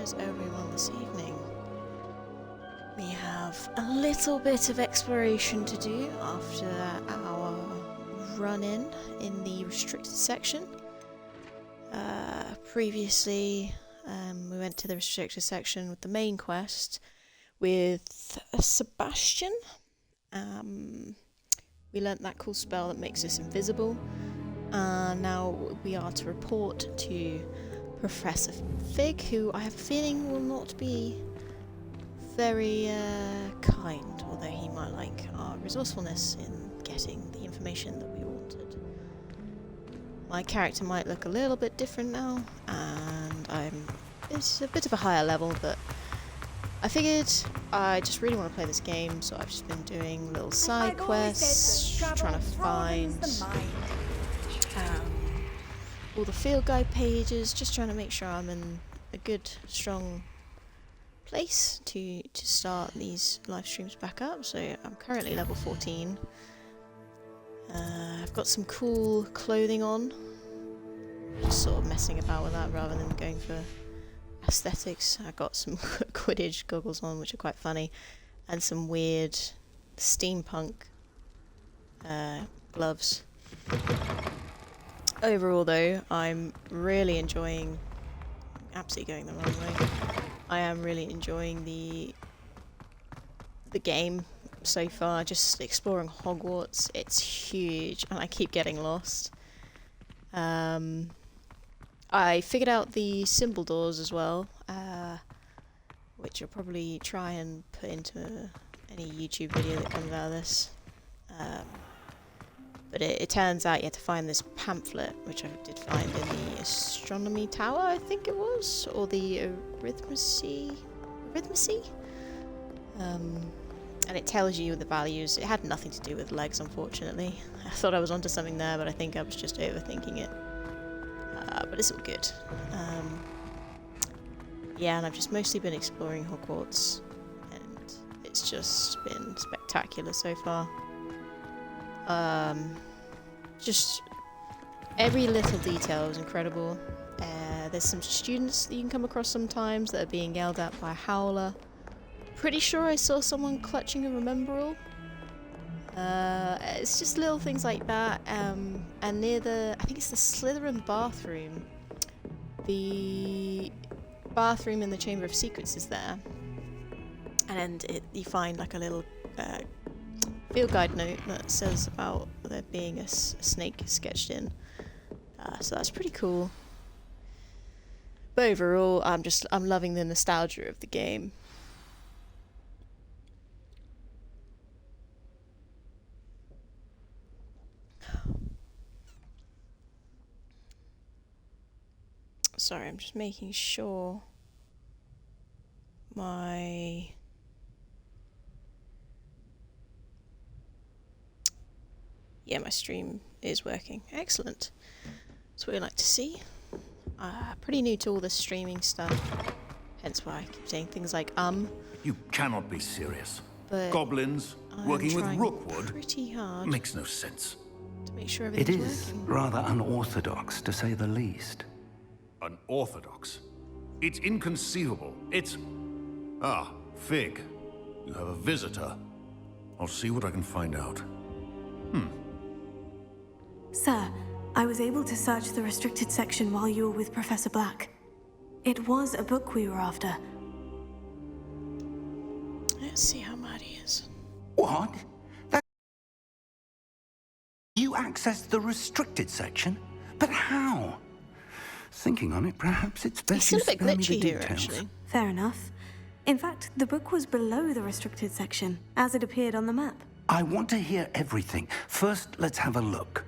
is everyone this evening? We have a little bit of exploration to do after our run-in the restricted section. Previously, we went to the restricted section with the main quest with Sebastian. We learnt that cool spell that makes us invisible. Now we are to report to Professor Fig, who I have a feeling will not be very kind, although he might like our resourcefulness in getting the information that we wanted. My character might look a little bit different now, and it's a bit of a higher level, but I figured I just really want to play this game, so I've just been doing little side quests, trying to find all the field guide pages, just trying to make sure I'm in a good, strong place to start these live streams back up. So I'm currently level 14. I've got some cool clothing on, just sort of messing about with that rather than going for aesthetics. I got some Quidditch goggles on, which are quite funny, and some weird steampunk gloves. Overall though, I'm really enjoying, absolutely going the wrong way, I am really enjoying the game so far, just exploring Hogwarts. It's huge and I keep getting lost. I figured out the symbol doors as well, which I'll probably try and put into any YouTube video that comes out of this. But it turns out you have to find this pamphlet, which I did find in the Astronomy Tower, I think it was, or the Arithmecy? And it tells you the values. It had nothing to do with legs, unfortunately. I thought I was onto something there, but I think I was just overthinking it. But it's all good. Yeah, and I've just mostly been exploring Hogwarts, and it's just been spectacular so far. Just every little detail is incredible. There's some students that you can come across sometimes that are being yelled at by a howler. Pretty sure I saw someone clutching a Remembrall. It's just little things like that. And near I think it's the Slytherin bathroom. The bathroom in the Chamber of Secrets is there. And you find like a little field guide note that says about there being a snake sketched in. So that's pretty cool. But overall, I'm loving the nostalgia of the game. Sorry, I'm just making sure my stream is working. Excellent. That's what we like to see. Pretty new to all this streaming stuff, hence why I keep saying things like You cannot be serious. But Goblins working with Rookwood pretty hard makes no sense. to make sure It everything's is working. rather unorthodox, to say the least. Unorthodox. It's inconceivable. It's... Ah, Fig. You have a visitor. I'll see what I can find out. Sir, I was able to search the restricted section while you were with Professor Black. It was a book we were after. Let's see how mad he is. What? You accessed the restricted section? But how? Thinking on it, perhaps it's best He's you still a bit spare me the glitchy here, details. actually. Fair enough. In fact, the book was below the restricted section, as it appeared on the map. I want to hear everything. First, let's have a look.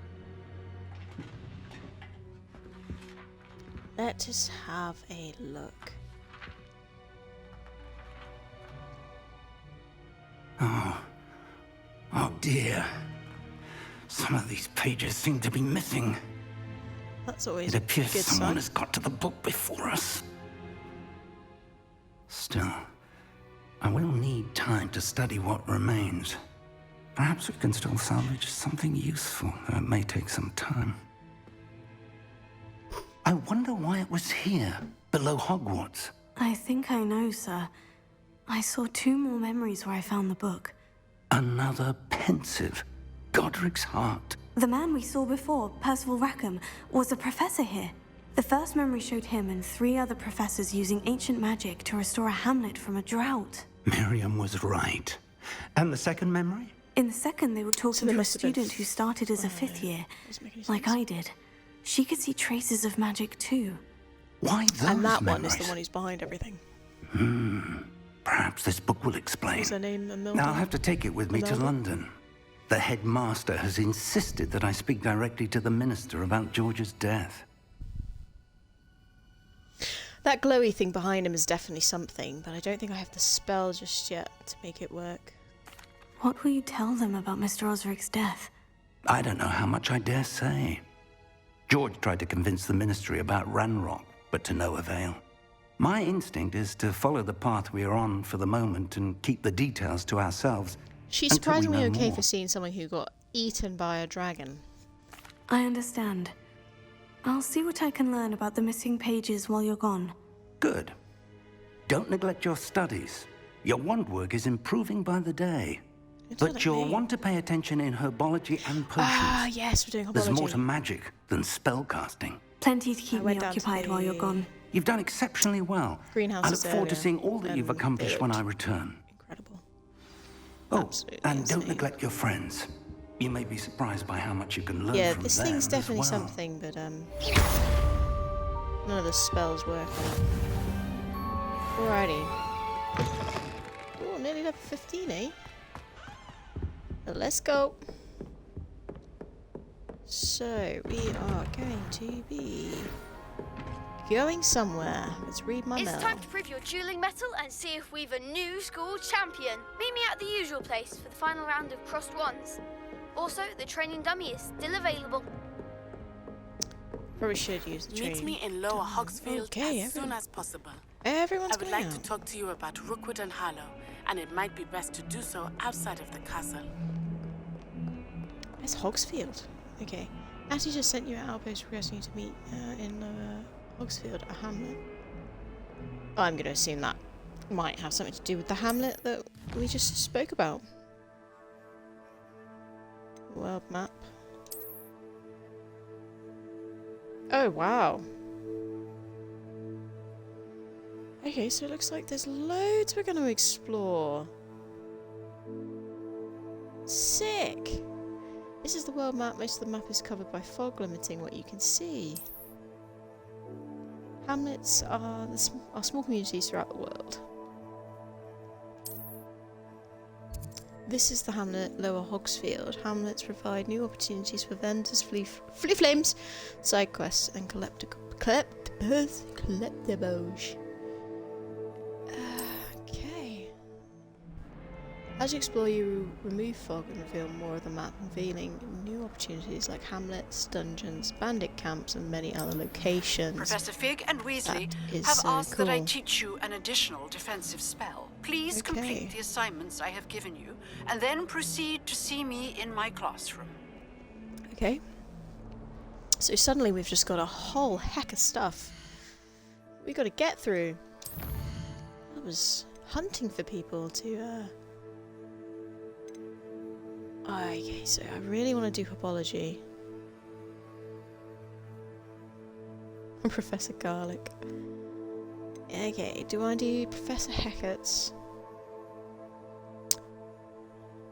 Let us have a look. Oh dear. Some of these pages seem to be missing. That's always It a appears good someone sign. has got to the book before us. Still, I will need time to study what remains. Perhaps we can still salvage something useful, though it may take some time. I wonder why it was here, below Hogwarts. I think I know, sir. I saw 2 more memories where I found the book. Another pensive. Godric's heart. The man we saw before, Percival Rackham, was a professor here. The first memory showed him and 3 other professors using ancient magic to restore a hamlet from a drought. Miriam was right. And the second memory? In the second, they were talking they to a must have been student who started as a 5th year, Doesn't make any like sense. I did. She could see traces of magic too. Why those And that one memories? is the one who's behind everything. Perhaps this book will explain. What's her name? Milton? Now I'll have to take it with me to Imelda? London. The headmaster has insisted that I speak directly to the minister about George's death. That glowy thing behind him is definitely something, but I don't think I have the spell just yet to make it work. What will you tell them about Mr. Osric's death? I don't know how much I dare say. George tried to convince the ministry about Ranrock, but to no avail. My instinct is to follow the path we are on for the moment and keep the details to ourselves. She's until we surprisingly know okay more. for seeing someone who got eaten by a dragon. I understand. I'll see what I can learn about the missing pages while you're gone. Good. Don't neglect your studies. Your wand work is improving by the day. It's not But at you'll me. want to pay attention in herbology and potions. Ah, yes, we're doing Herbology. There's more to magic than spellcasting. Plenty to keep I me went down to occupied while you're the- gone. You've done exceptionally well. Greenhouses I look forward to earlier, seeing all that you've and accomplished they when I looked return. Incredible. Oh, Absolutely and don't insane. neglect your friends. You may be surprised by how much you can learn Yeah, from this them thing's as definitely well. something, but none of the spells work on it. Alrighty. Oh, nearly level 15, eh? Well, let's go. So, we are going to be going somewhere. Let's read my It's mail. time to prove your dueling mettle and see if we've a new school champion. Meet me at the usual place for the final round of crossed wands. Also, the training dummy is still available. Probably should use the Meet train. me in Lower Hogsfield Okay, as soon as possible. Everyone's I would going like to out. talk to you about Rookwood and Harlow, and it might be best to do so outside of the castle. It's Hogsfield. Okay. Ashley just sent you an outpost requesting you to meet in Hogsfield, a hamlet. I'm going to assume that might have something to do with the hamlet that we just spoke about. World map. Oh, wow. Okay, so it looks like there's loads we're going to explore. Sick! This is the world map. Most of the map is covered by fog, limiting what you can see. Hamlets are small communities throughout the world. This is the hamlet, Lower Hogsfield. Hamlets provide new opportunities for vendors, flea flames, side quests, and collectibles. Okay. As you explore, you remove fog and reveal more of the map, revealing new opportunities like hamlets, dungeons, bandit camps, and many other locations. Professor Fig and Weasley That is have so asked that I cool. teach you an additional defensive spell. Please Okay. complete the assignments I have given you, and then proceed to see me in my classroom. Okay. So suddenly we've just got a whole heck of stuff we got to get through. I was hunting for people to. Okay, so I really want to do Herbology. Professor Garlic. Okay, do I do Professor Hecat's?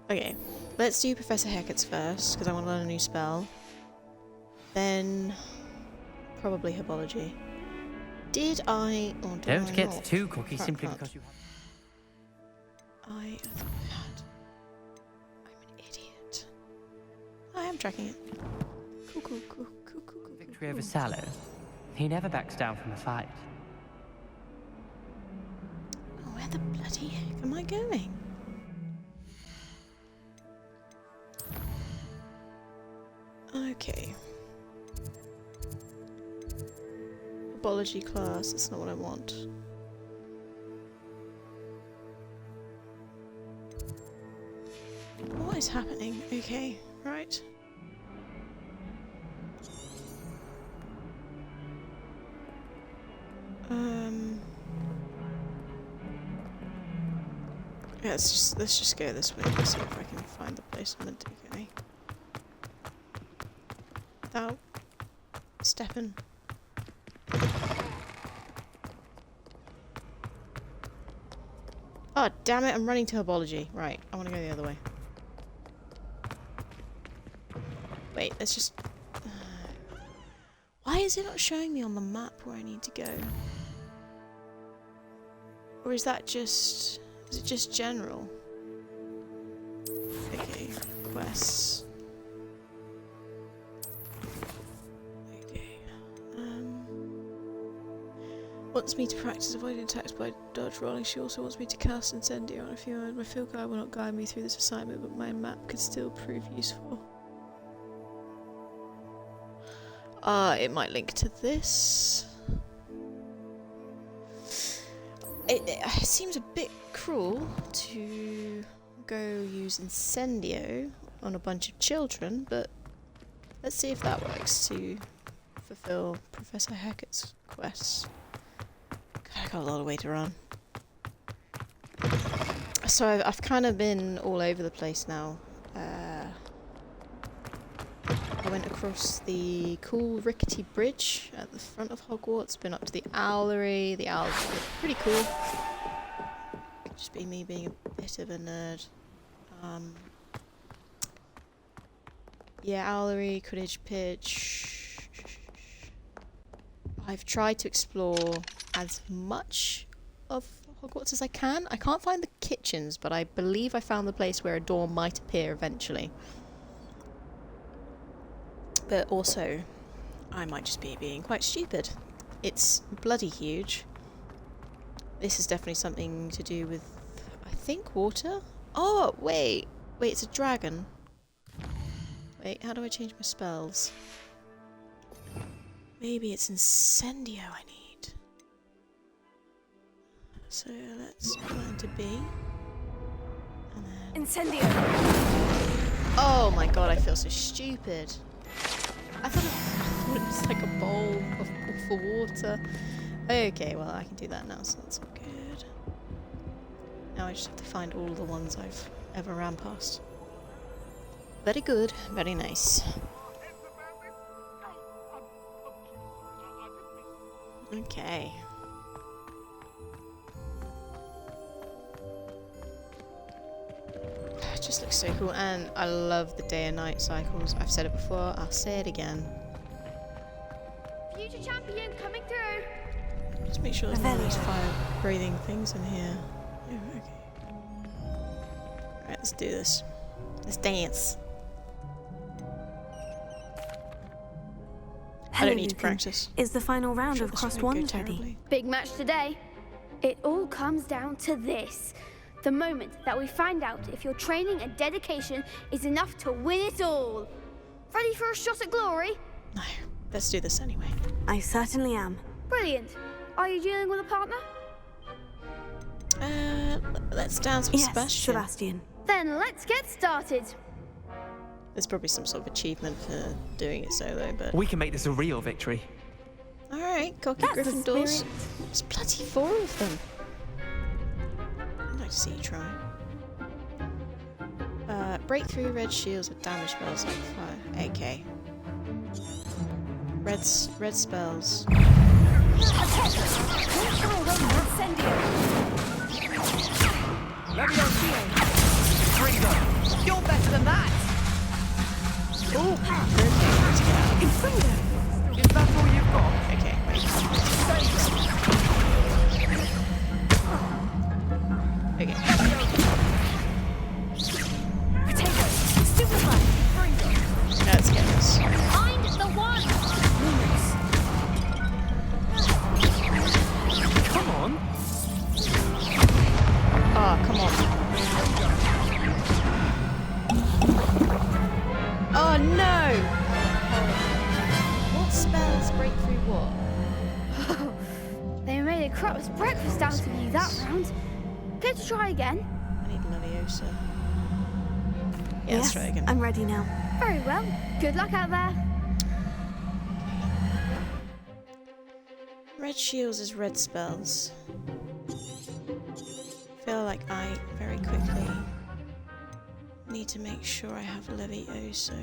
Okay, let's do Professor Hecat's first, because I want to learn a new spell. Then, probably Herbology. Did I, or did Don't I get not? too cocky simply Crap. because you I thought I had. I'm an idiot. I am tracking it. Cool. victory over Sallow. He never backs down from a fight. Oh, where the bloody heck am I going? Okay. Herbology class, that's not what I want. What is happening? Okay, right. Okay, let's just go this way and see if I can find the place I'm meant to be going. Without stepping. Oh, damn it, I'm running to Herbology. Right, I want to go the other way. Wait, let's just... Why is it not showing me on the map where I need to go? Or is that just... Is it just general? Okay, quests. Okay. Wants me to practice avoiding attacks by dodge rolling. She also wants me to cast Incendio on a few moments. My field guide will not guide me through this assignment, but my map could still prove useful. It might link to this. It seems a bit cruel to go use Incendio on a bunch of children, but let's see if that works to fulfill Professor Hackett's quests. God, I got a lot of way to run. So I've kind of been all over the place now. I went across the cool rickety bridge at the front of Hogwarts, been up to the Owlery. The Owls look pretty cool. Just be me being a bit of a nerd. Yeah, Owlery, Quidditch Pitch. I've tried to explore as much of Hogwarts as I can. I can't find the kitchens, but I believe I found the place where a door might appear eventually. But also, I might just be being quite stupid. It's bloody huge. This is definitely something to do with, I think, water? Oh, wait. Wait, it's a dragon. Wait, how do I change my spells? Maybe it's Incendio I need. So let's plan to be. And then... Incendio! Oh my god, I feel so stupid. I thought it was like a bowl for water. Okay, well I can do that now, so that's all good. Now I just have to find all the ones I've ever ran past. Very good, very nice. Okay. It just looks so cool, and I love the day and night cycles. I've said it before, I'll say it again. Future champion coming through. Just make sure there's no those fire-breathing things in here. Yeah, okay. Alright, let's do this. Let's dance. I don't need to practice. Is the final round of This Crossed won't go Wands ready? terribly. Big match today. It all comes down to this. The moment that we find out if your training and dedication is enough to win it all. Ready for a shot at glory? No, let's do this anyway. I certainly am. Brilliant. Are you dealing with a partner? Let's dance with Yes, Sebastian. Sebastian. Then let's get started. There's probably some sort of achievement for doing it solo, but... We can make this a real victory. Alright, cocky That's the Gryffindors. spirit. There's bloody 4 of them. I'd like to see you try. Breakthrough red shields with damage spells on fire. Okay. Red spells. You're better than that! Ooh! Okay, Is that all you've got? okay, wait. Okay. Let's get this. Find the one. Come on. Oh, come on. Oh no! What spells break through what? They made a crap's breakfast out of you that round. Care to try again? I need Leviosa. Yeah, Yes, let's try again. I'm ready now. Very well. Good luck out there. Red shields is red spells. Feel like I very very quickly. Need to make sure I have Levioso.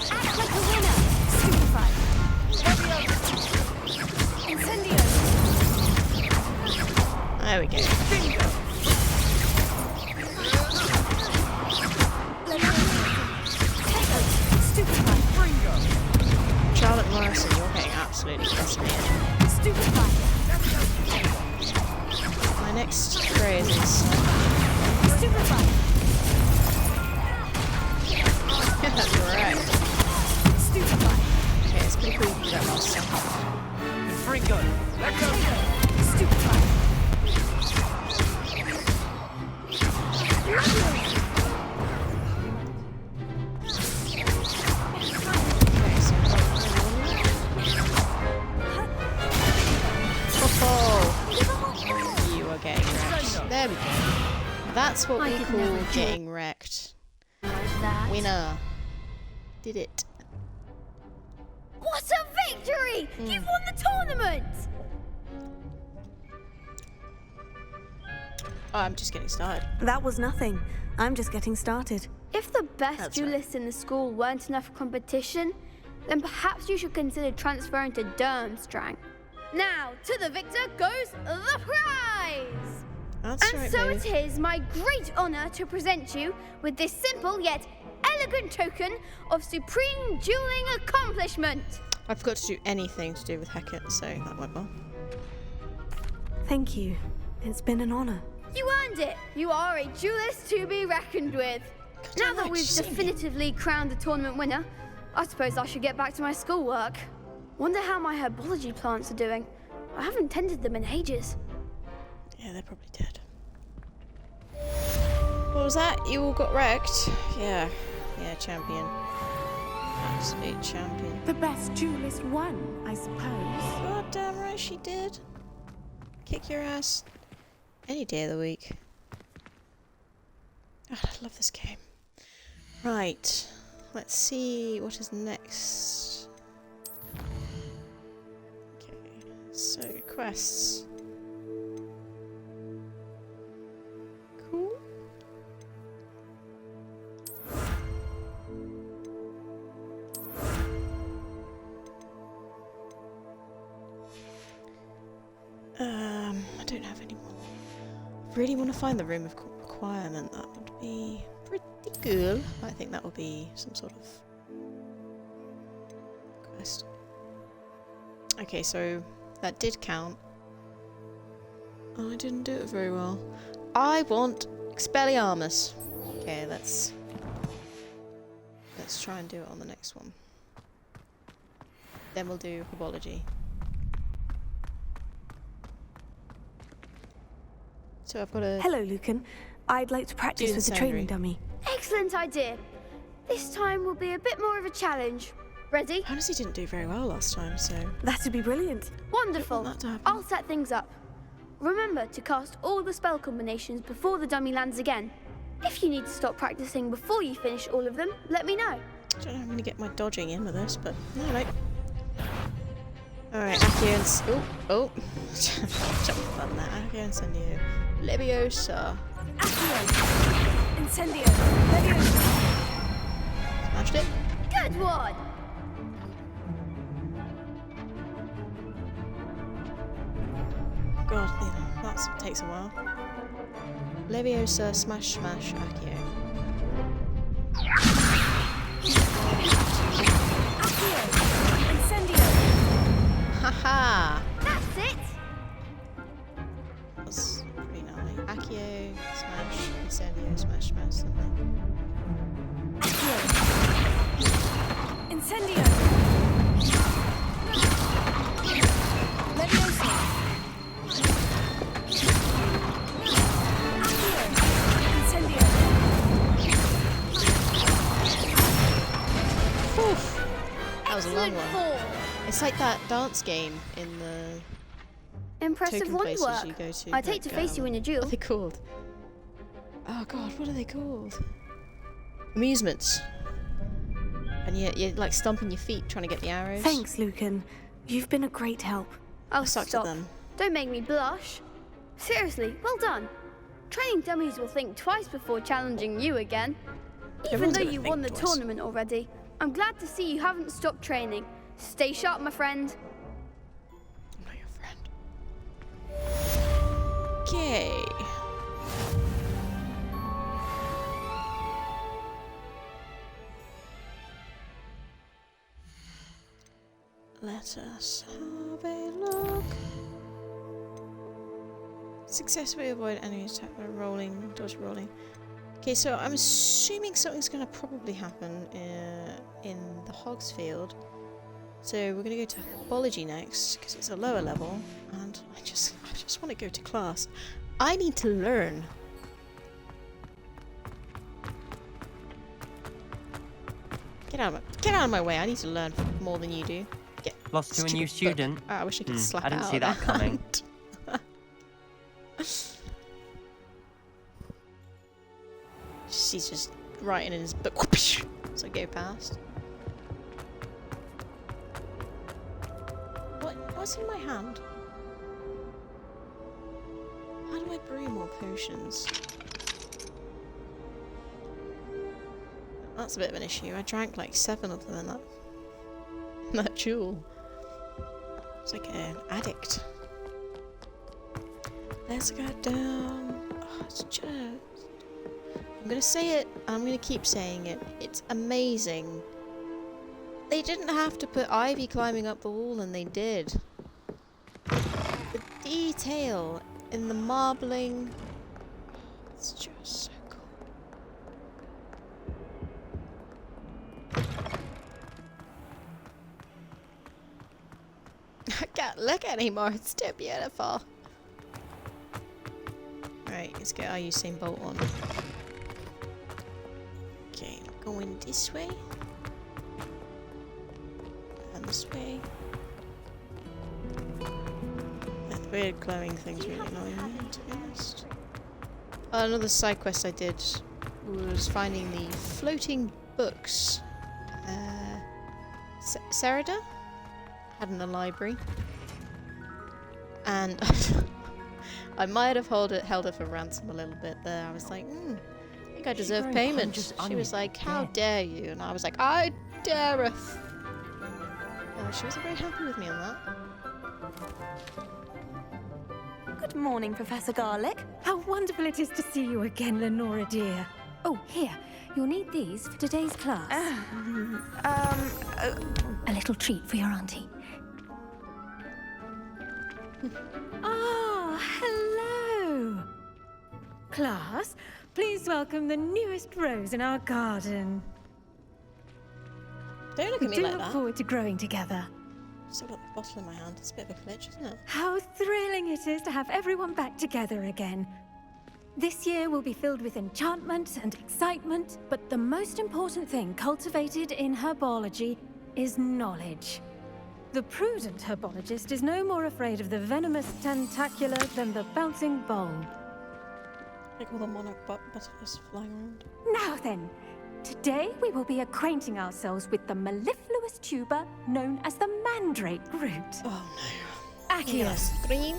Act like a winner! Stupefy! Incendio! There we go. Charlotte Morrison, you're getting absolutely decimated. My next phrase is that's right. Okay, it's pretty cool that last song. Fringo, let go! Okay, so you are getting wrecked. There we go. That's what we call getting wrecked. Winner. Did it. What a victory! You've won the tournament! Oh, I'm just getting started. That was nothing. I'm just getting started. If the best That's duelists in the school weren't enough for competition, then perhaps you should consider transferring to Durmstrang. Now, to the victor goes the prize! That's And right, so baby. it is my great honour to present you with this simple yet elegant token of supreme dueling accomplishment. I forgot to do anything to do with Hecate, so that went well. Thank you. It's been an honor. You earned it. You are a duelist to be reckoned with. Now that we've definitively crowned the tournament winner, I suppose I should get back to my schoolwork. Wonder how my herbology plants are doing. I haven't tended them in ages. Yeah, they're probably dead. What was that? You all got wrecked? Yeah. Yeah, champion. Absolute champion. The best duelist won, I suppose. God damn right she did. Kick your ass any day of the week. God, I love this game. Right. Let's see what is next. Okay. So, quests. Cool. I don't have any more. Really want to find the room of requirement. That would be pretty cool. I think that would be some sort of quest. Okay, so that did count. Oh, I didn't do it very well. I want Expelliarmus. Okay, let's try and do it on the next one. Then we'll do Herbology. So I've got a... Hello, Lucan. I'd like to practice with the training dummy. Excellent idea. This time will be a bit more of a challenge. Ready? I honestly didn't do very well last time, so... That'd be brilliant. Wonderful. want that to happen. I'll set things up. Remember to cast all the spell combinations before the dummy lands again. If you need to stop practicing before you finish all of them, let me know. I don't know how I'm going to get my dodging in with this, but... Alright. Alright, Accio and... Oh! Jump on that. Accio and Incendio. Leviosa. Accio! Incendio! Leviosa! Smashed it. Good one! God, that takes a while. Leviosa, smash, smash, Accio. Accio! Incendio! Haha! That's it! That's pretty gnarly. Accio, smash, Incendio, smash, smash, something. Incendio! Leviosa! That was a long Excellent one. form. It's like that dance game in the Impressive token places wondwork. you go to. I'd hate to face you in a duel. What are they called? Oh god, what are they called? Amusements. And you're like stomping your feet trying to get the arrows. Thanks, Lucan. You've been a great help. Oh, sucked at stop. them. Don't make me blush. Seriously, well done. Training dummies will think twice before challenging you again. Even Everyone's though gonna you think won the twice. tournament already, I'm glad to see you haven't stopped training. Stay sharp, my friend. I'm not your friend. Okay. Let us have a look. Successfully avoid enemy attack by rolling, dodge rolling. Okay, so I'm assuming something's going to probably happen in the Hogs field. So we're going to go to Herbology next because it's a lower level, and I just want to go to class. I need to learn. Get out of my way! I need to learn more than you do. Get Lost to a new stupid book. student. Oh, I wish I could slap I didn't it out see of that their coming. hand. He's just writing in his book. Whoosh, so I go past. What's in my hand? How do I brew more potions? That's a bit of an issue. I drank like 7 of them in that jewel. It's like an addict. Let's go down. Oh, it's just... I'm gonna say it, and I'm gonna keep saying it. It's amazing. They didn't have to put ivy climbing up the wall, and they did. The detail in the marbling. It's just so cool. I can't look anymore. It's too beautiful. Right, let's get our Usain Bolt on. Okay, going this way. And this way. That weird glowing thing's really annoying me, to be honest. Another side quest I did was finding the floating books. Serida had in the library. And I might have held her for ransom a little bit there. I was like, I think I deserve very payment. conscious She on was you. like, how Yeah. dare you? And I was like, I dareth. She wasn't very happy with me on that. Good morning, Professor Garlick. How wonderful it is to see you again, Lenora dear. Oh, here. You'll need these for today's class. A little treat for your auntie. Ah, hello. Class, please welcome the newest rose in our garden. Don't look We at me do like look that. forward to growing together. Still got the bottle in my hand. It's a bit of a glitch, isn't it? How thrilling it is to have everyone back together again. This year will be filled with enchantment and excitement, but the most important thing cultivated in herbology is knowledge. The prudent herbologist is no more afraid of the venomous tentacular than the bouncing bulb. Like all the monarch butterflies flying around. Now then, today we will be acquainting ourselves with the mellifluous tuber known as the mandrake root. Oh no. Accio. Scream.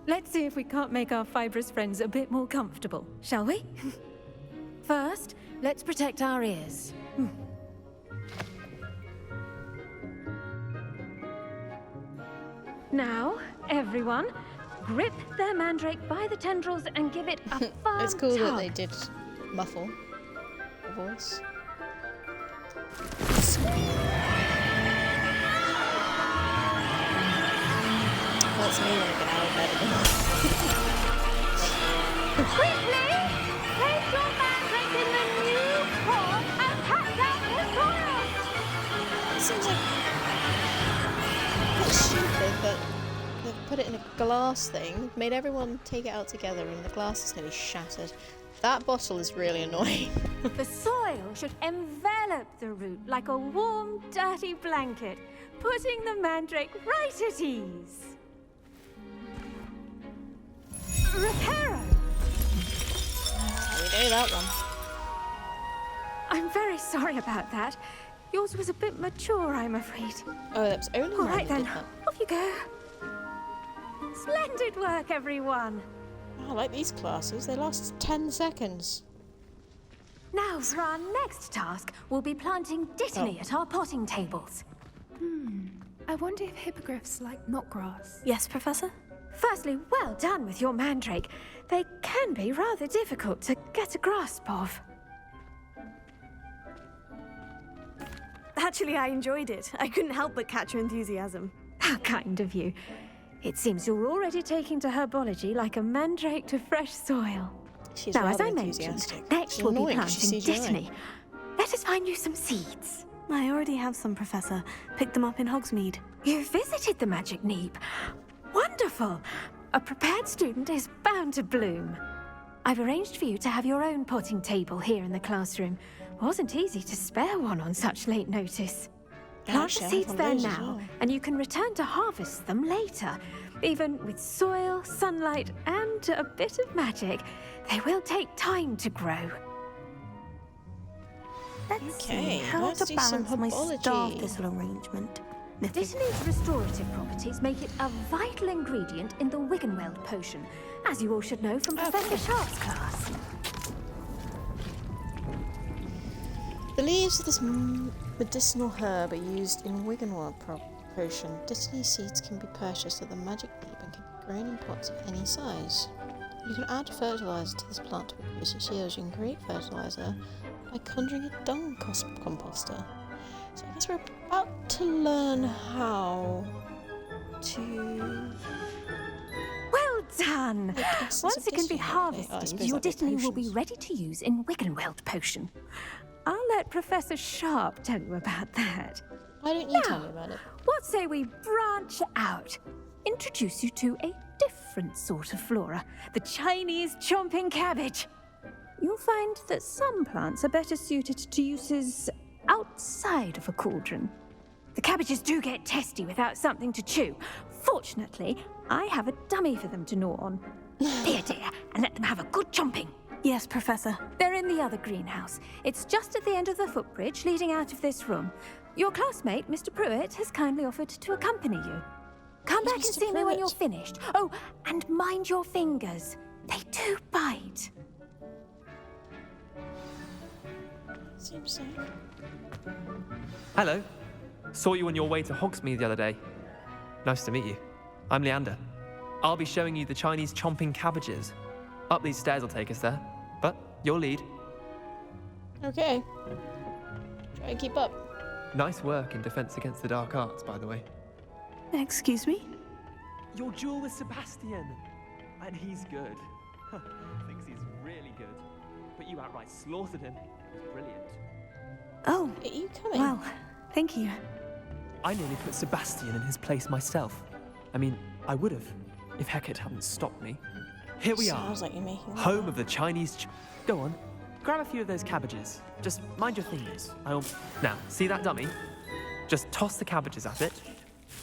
Let's see if we can't make our fibrous friends a bit more comfortable, shall we? First, let's protect our ears. Now, everyone, grip their mandrake by the tendrils and give it a firm It's cool that tug. they did muffle the voice. That's me when I get out of bed again. Quickly! Place your mandrake in the new pot and pack down the soil! It seems like it's stupid that they've put it in a glass thing, made everyone take it out together, and the glass is nearly shattered. That bottle is really annoying. The soil should envelop the root like a warm, dirty blanket, putting the mandrake right at ease. Reparo! We do that one. I'm very sorry about that. Yours was a bit mature, I'm afraid. Oh, that was only All one right that then, did that. off you go. Splendid work, everyone. Oh, I like these classes. They last 10 seconds. Now for our next task, we'll be planting dittany at our potting tables. I wonder if hippogriffs like knotgrass. Yes, Professor? Firstly, well done with your mandrake. They can be rather difficult to get a grasp of. Actually, I enjoyed it. I couldn't help but catch your enthusiasm. How kind of you. It seems you're already taking to herbology like a mandrake to fresh soil. She's Now, as rather I mentioned, enthusiastic. next It's we'll be annoying 'cause she planting sees your dittany. Let us find you some seeds. I already have some, Professor. Picked them up in Hogsmeade. You visited the Magic Neep. Wonderful! A prepared student is bound to bloom. I've arranged for you to have your own potting table here in the classroom. Wasn't easy to spare one on such late notice. Plant Actually, the I seeds have there one of those as now, well. and you can return to harvest them later. Even with soil, sunlight, and a bit of magic, they will take time to grow. Let's Okay, see how let's to do some balance my herbology. star thistle arrangement. Dittany's restorative properties make it a vital ingredient in the Wiggenweld potion, as you all should know from Professor Sharp's class. The leaves of this medicinal herb are used in Wiggenweld potion. Dittany seeds can be purchased at the Magic Neep and can be grown in pots of any size. You can add fertilizer to this plant to increase its yields. You can create fertilizer by conjuring a dung composter. So I guess we're about to learn how to... Well done! make essence Once of it can be dittany. Okay, I harvested, suppose your that'd be dittany will be potions. ready to use in Wiggenweld potion. I'll let Professor Sharp tell you about that. Why don't you tell me about it? What say we branch out? Introduce you to a different sort of flora, the Chinese chomping cabbage. You'll find that some plants are better suited to uses outside of a cauldron. The cabbages do get testy without something to chew. Fortunately, I have a dummy for them to gnaw on. Here, dear, and let them have a good chomping. Yes, Professor. They're in the other greenhouse. It's just at the end of the footbridge leading out of this room. Your classmate, Mr. Pruitt, has kindly offered to accompany you. Come back and Mr. see me when Pruitt? you're finished. Oh, and mind your fingers. They do bite. Seems so. Hello. Saw you on your way to Hogsmeade the other day. Nice to meet you. I'm Leander. I'll be showing you the Chinese chomping cabbages. Up these stairs will take us there, but you'll lead. Okay. Try and keep up. Nice work in Defense Against the Dark Arts, by the way. Excuse me? Your duel with Sebastian. And he's good. Thinks he's really good. But you outright slaughtered him. It was brilliant. Oh, Are you coming? well, thank you. I nearly put Sebastian in his place myself. I mean, I would have, if Hecate hadn't stopped me. Here we are, Sounds like you're making home of the Chinese Go on, grab a few of those cabbages. Just mind your fingers. Now, see that dummy? Just toss the cabbages at it,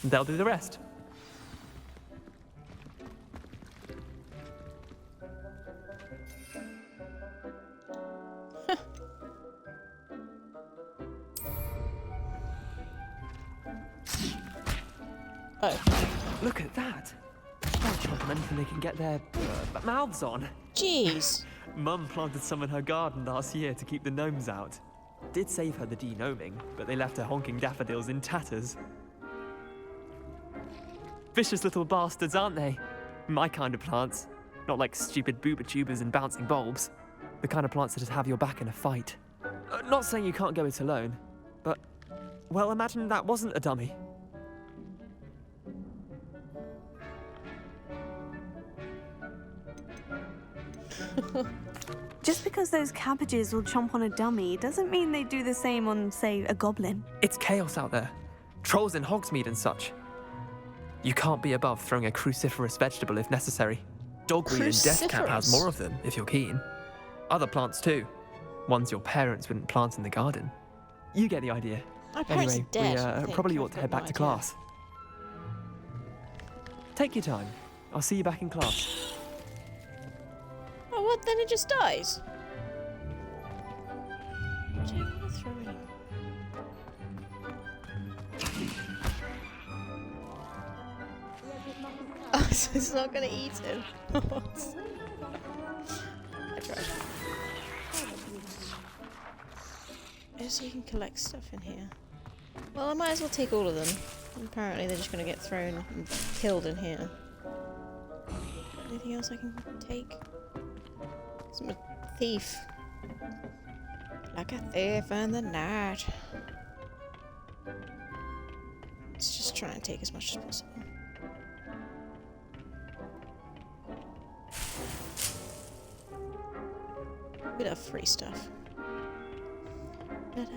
and they'll do the rest. Oh, Look at that. They'll chomp on anything they can get their mouths on. jeez. Mum planted some in her garden last year to keep the gnomes out. Did save her the de-gnoming, but they left her honking daffodils in tatters. Vicious little bastards, aren't they? My kind of plants. Not like stupid booba tubers and bouncing bulbs. The kind of plants that just have your back in a fight. Not saying you can't go it alone, but, well, imagine that wasn't a dummy. Just because those cabbages will chomp on a dummy doesn't mean they do the same on, say, a goblin. It's chaos out there. Trolls in Hogsmeade and such. You can't be above throwing a cruciferous vegetable if necessary. Dogweed and deathcap has Cruciferous? more of them, if you're keen. Other plants too. Ones your parents wouldn't plant in the garden. You get the idea. My parents Anyway, are dead. I we think. probably I've ought to got head no back to idea. class. Take your time. I'll see you back in class. Oh, what? Then it just dies? I don't want to throw it in. It's not gonna eat him. I tried. So you can collect stuff in here. Well, I might as well take all of them. Apparently they're just gonna get thrown and killed in here. Anything else I can take? I'm a thief. Like a thief in the night. Let's just try and take as much as possible. We'd have free stuff. With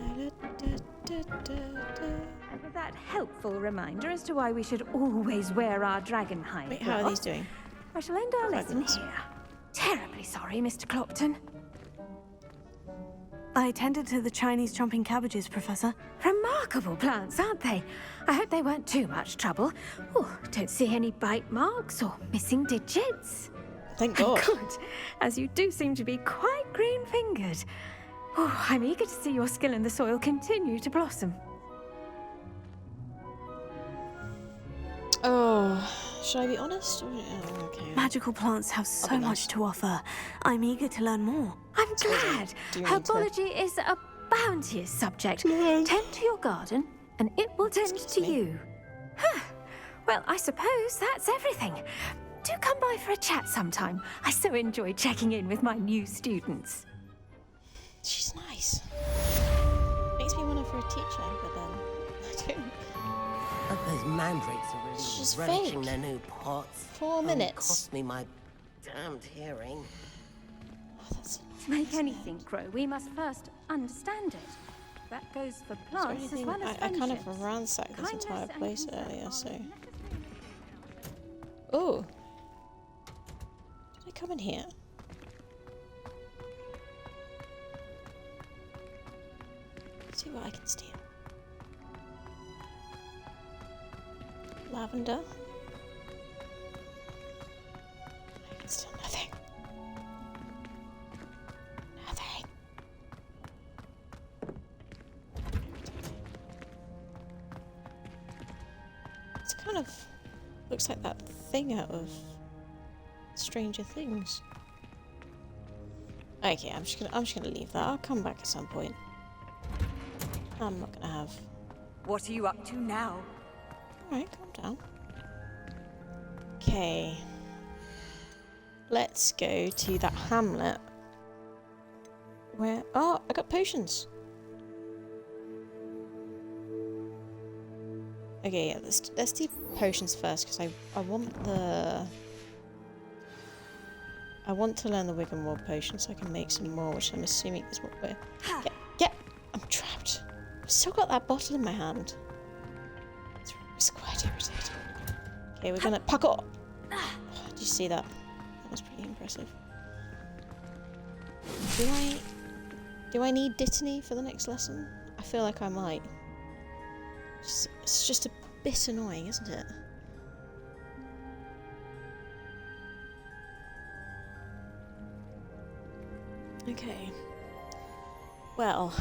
that helpful reminder as to why we should always wear our dragon hide. Wait, how are these doing? I shall end our lesson here. Terribly sorry, Mr. Clopton. I attended to the Chinese jumping cabbages, Professor. Remarkable plants, aren't they? I hope they weren't too much trouble. Oh, don't see any bite marks or missing digits. Thank God. Good, as you do seem to be quite green-fingered. Oh, I'm eager to see your skill in the soil continue to blossom. Oh, should I be honest? Oh, okay. Magical plants have so much to offer. I'm eager to learn more. I'm glad. Herbology is a bounteous subject. Tend to your garden, and it will tend to you. Huh. Well, I suppose that's everything. Do come by for a chat sometime. I so enjoy checking in with my new students. She's nice. Makes me want her for a teacher, but then I don't. Those mandrakes are really She's relishing fake. their new pots. 4 minutes. Cost me my damned hearing. To make anything grow, we must first understand it. That goes for plants as well as I kind of friendships. ransacked this Kindness entire and place concern earlier, are so. necessary. Oh. Did I come in here? Let's see what I can steal. Lavender. I can steal nothing. Nothing. It's kind of looks like that thing out of Stranger Things. Okay, I'm just gonna leave that. I'll come back at some point. I'm not gonna have. What are you up to now? Alright, calm down. Okay. Let's go to that hamlet. Where I got potions. Okay, yeah, let's do potions first because I want to learn the Wiggle Wall potion so I can make some more, which I'm assuming is what we're. Get! I'm trapped. I've still got that bottle in my hand. It's quite irritating. Okay, we're gonna parkour. Oh, did you see that? That was pretty impressive. Do I need Dittany for the next lesson? I feel like I might. It's just a bit annoying, isn't it? Okay. Well.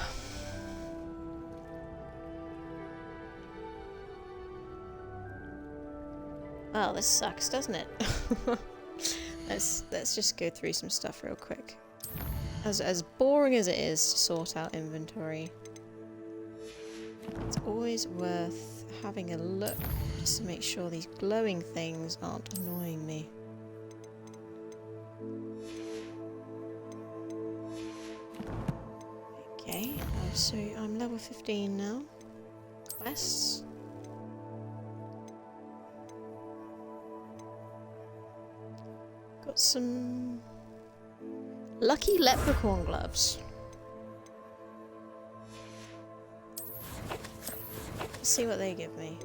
Well, this sucks, doesn't it? Let's just go through some stuff real quick. As boring as it is to sort out inventory, it's always worth having a look just to make sure these glowing things aren't annoying me. Okay, so I'm level 15 now. Quests. Got some lucky leprechaun gloves. Let's see what they give me.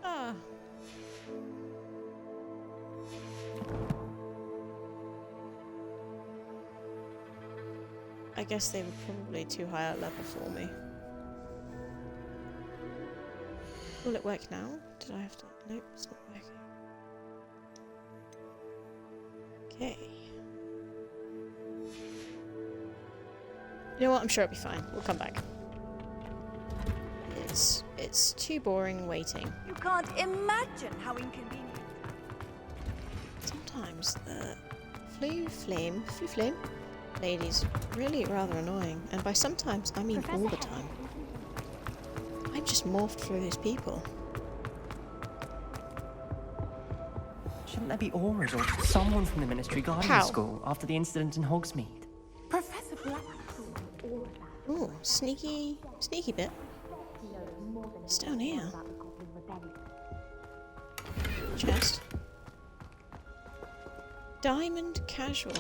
Ah. I guess they were probably too high at level for me. Will it work now? Did I have to? Nope, it's not working. Okay. You know what? I'm sure it'll be fine. We'll come back. It's too boring waiting. You can't imagine how inconvenient. Sometimes the flu flame lady's really rather annoying, and by sometimes I mean all the time. I'm just morphed through those people. Shouldn't there be auras or someone from the ministry guarding the school after the incident in Hogsmeade? Professor Black. Ooh, sneaky bit. It's down here. Chest. Diamond casual.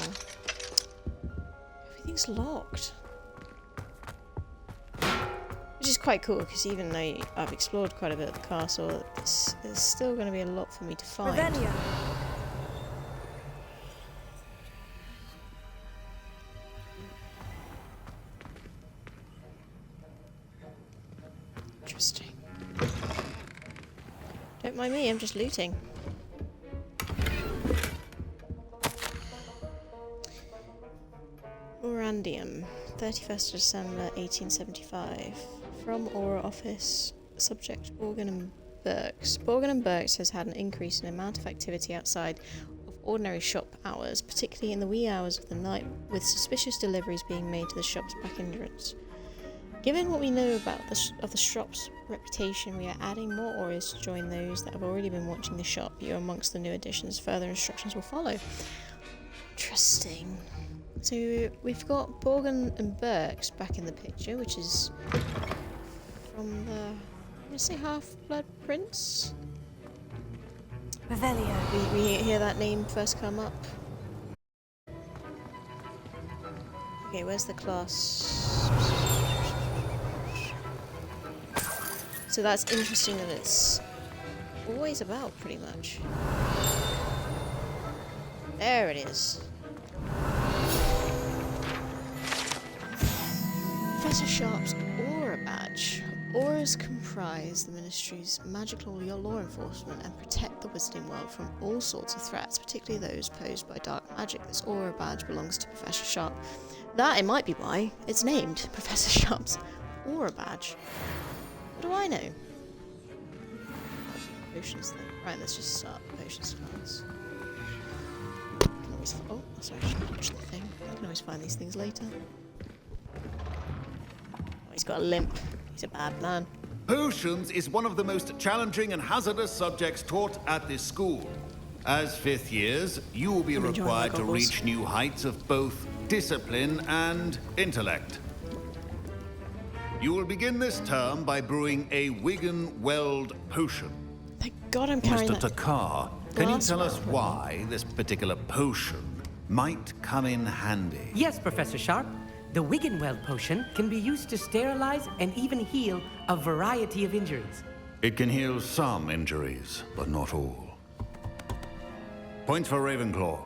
Everything's locked. Which is quite cool, because even though I've explored quite a bit of the castle, there's still going to be a lot for me to find. Revelio. Interesting. Don't mind me, I'm just looting. Orandium, 31st December 1875. From Aura Office, subject Borgin and Burks. Borgin and Burks has had an increase in the amount of activity outside of ordinary shop hours, particularly in the wee hours of the night, with suspicious deliveries being made to the shop's back entrance. Given what we know about the shop's reputation, we are adding more auras to join those that have already been watching the shop. You're amongst the new additions. Further instructions will follow. Interesting. So we've got Borgin and Burks back in the picture, which is from the, I'm gonna say Half-Blood Prince. Revelio. We hear that name first come up. Okay, where's the class? So that's interesting that it's always about, pretty much. There it is. Professor Sharp's Aura Badge. Auras comprise the Ministry's magical law enforcement and protect the Wizarding World from all sorts of threats, particularly those posed by dark magic. This Aura Badge belongs to Professor Sharp. That, it might be why, it's named Professor Sharp's Aura Badge. What do I know? Potions thing. Right, let's just start the potions class. Can always oh, sorry, I should watch the thing. I can always find these things later. Oh, he's got a limp. He's a bad man. Potions is one of the most challenging and hazardous subjects taught at this school. As fifth years, you will be required to reach new heights of both discipline and intellect. You will begin this term by brewing a Wigan-Weld potion. Thank God I'm carrying Mr. Takar, can you tell us why this particular potion might come in handy? Yes, Professor Sharp. The Wiggenweld potion can be used to sterilize and even heal a variety of injuries. It can heal some injuries, but not all. Points for Ravenclaw.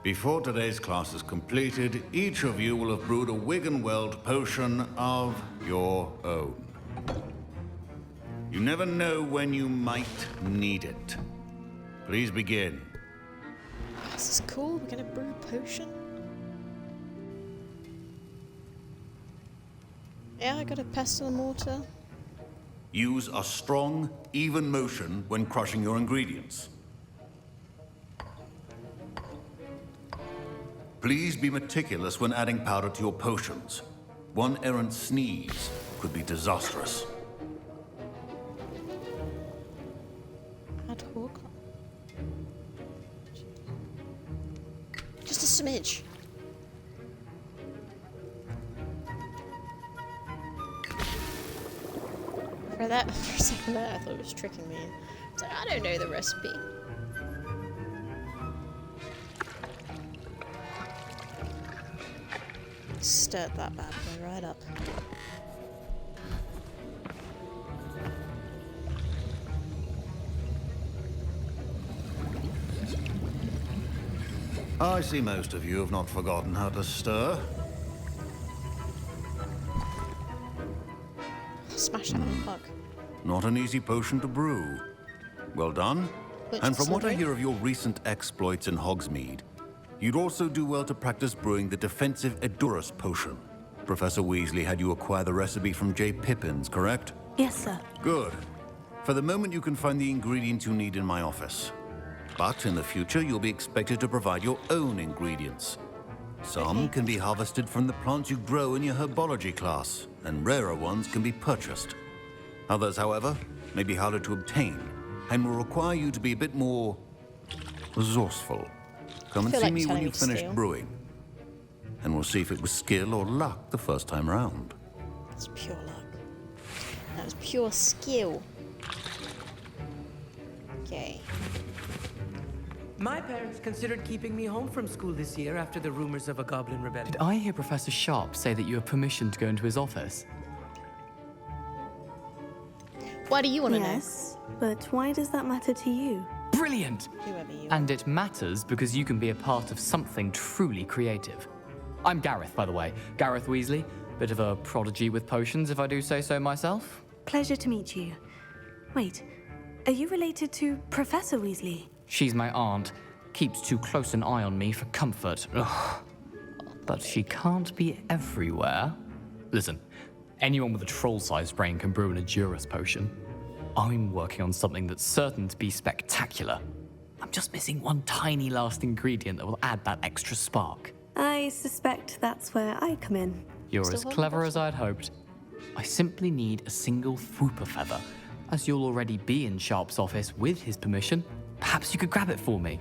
Before today's class is completed, each of you will have brewed a Wiggenweld potion of your own. You never know when you might need it. Please begin. This is cool. We're gonna brew a potion. Yeah, I got a pestle and mortar. Use a strong, even motion when crushing your ingredients. Please be meticulous when adding powder to your potions. One errant sneeze could be disastrous. Ad hoc. Just a smidge. For a second there, I thought it was tricking me. It's like, I don't know the recipe. Stirred that bad boy right up. I see most of you have not forgotten how to stir. Smash that in the park. Not an easy potion to brew. Well done. And from what I hear of your recent exploits in Hogsmeade, you'd also do well to practice brewing the defensive Edurus potion. Professor Weasley had you acquire the recipe from J. Pippins, correct? Yes, sir. Good. For the moment, you can find the ingredients you need in my office. But in the future, you'll be expected to provide your own ingredients. Some can be harvested from the plants you grow in your herbology class, and rarer ones can be purchased. Others, however, may be harder to obtain, and will require you to be a bit more resourceful. Come and see me when you've finished brewing, and we'll see if it was skill or luck the first time round. That's pure luck. That was pure skill. Okay. My parents considered keeping me home from school this year after the rumors of a goblin rebellion. Did I hear Professor Sharp say that you have permission to go into his office? Why do you want to know? Yes, but why does that matter to you? Brilliant! Whoever you And it matters because you can be a part of something truly creative. I'm Gareth, by the way. Gareth Weasley. Bit of a prodigy with potions, if I do say so myself. Pleasure to meet you. Wait, are you related to Professor Weasley? She's my aunt. Keeps too close an eye on me for comfort. Ugh. But she can't be everywhere. Listen, anyone with a troll-sized brain can brew an Edurus potion. I'm working on something that's certain to be spectacular. I'm just missing one tiny last ingredient that will add that extra spark. I suspect that's where I come in. You're as clever as I'd hoped. I simply need a single Fwooper feather. As you'll already be in Sharp's office with his permission, perhaps you could grab it for me.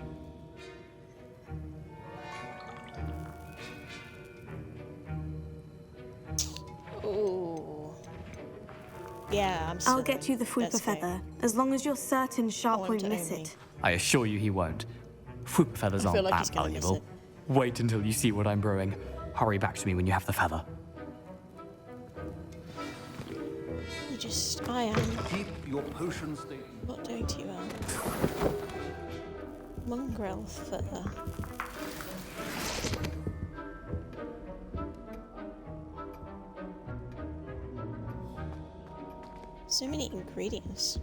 Ooh. Yeah, I'm I'll get you the Fwooper feather, as long as you're certain Sharp won't miss it. I assure you he won't. Fwooper feathers aren't that valuable. Wait until you see what I'm brewing. Hurry back to me when you have the feather. I am. Keep your potion state. Not doing too well. Mongrel feather. So many ingredients.